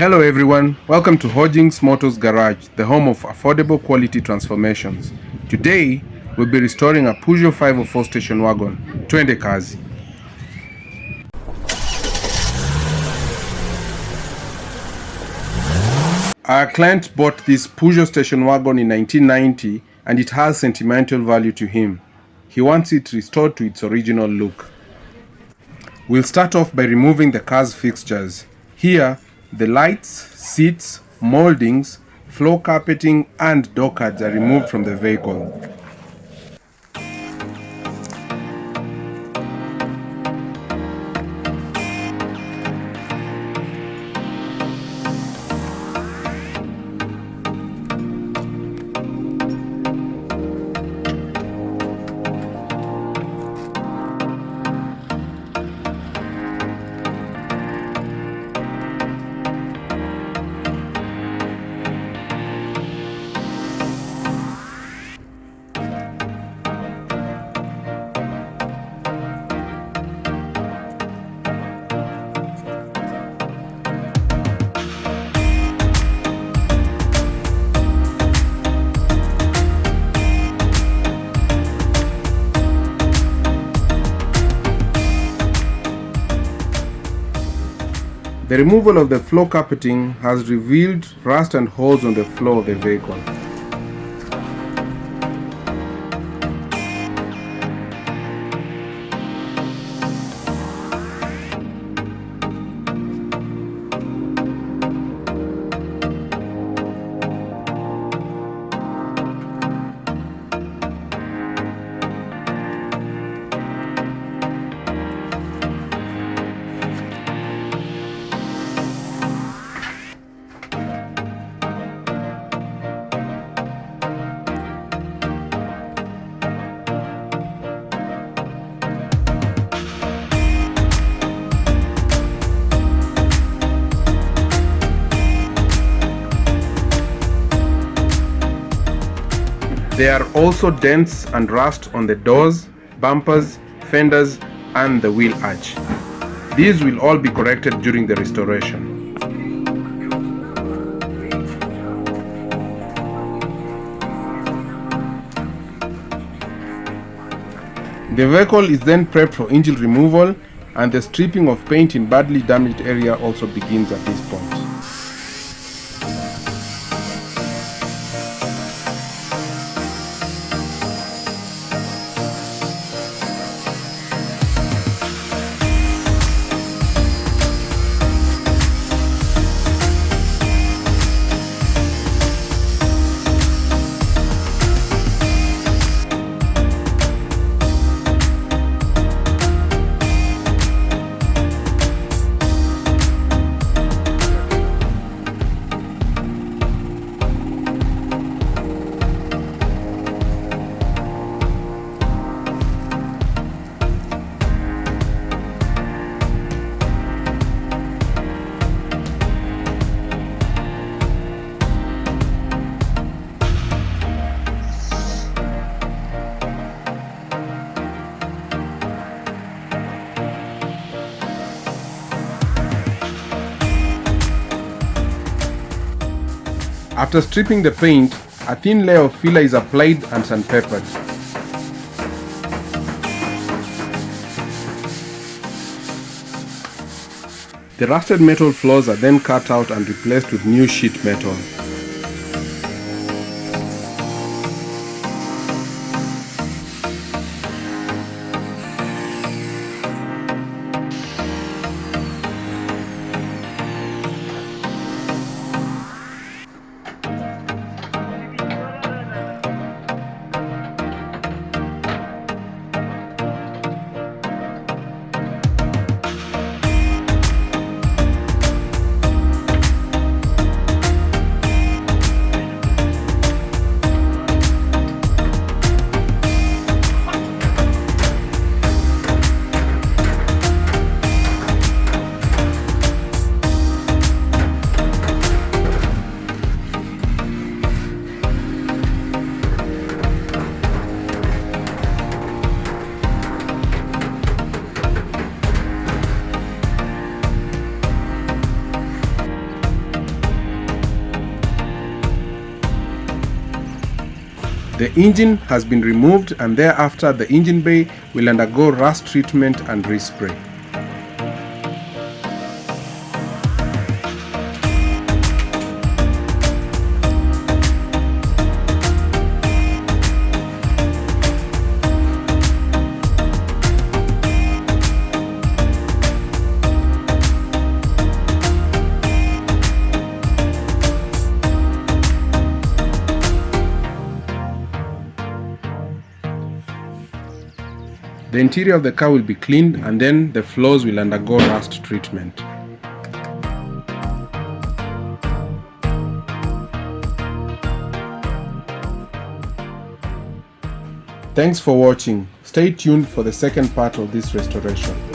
Hello everyone, welcome to Hojinx Motors Garage, the home of affordable quality transformations. Today, we'll be restoring a Peugeot 504 station wagon. Twende kazi. Our client bought this Peugeot station wagon in 1990 and it has sentimental value to him. He wants it restored to its original look. We'll start off by removing the car's fixtures. Here, the lights, seats, moldings, floor carpeting and door cards are removed from the vehicle. The removal of the floor carpeting has revealed rust and holes on the floor of the vehicle. There are also dents and rust on the doors, bumpers, fenders and the wheel arch. These will all be corrected during the restoration. The vehicle is then prepped for engine removal and the stripping of paint in badly damaged area also begins at this point. After stripping the paint, a thin layer of filler is applied and sandpapered. The rusted metal floors are then cut out and replaced with new sheet metal. The engine has been removed, and thereafter the engine bay will undergo rust treatment and respray. The interior of the car will be cleaned, and then the floors will undergo rust treatment. Thanks for watching. Stay tuned for the second part of this restoration.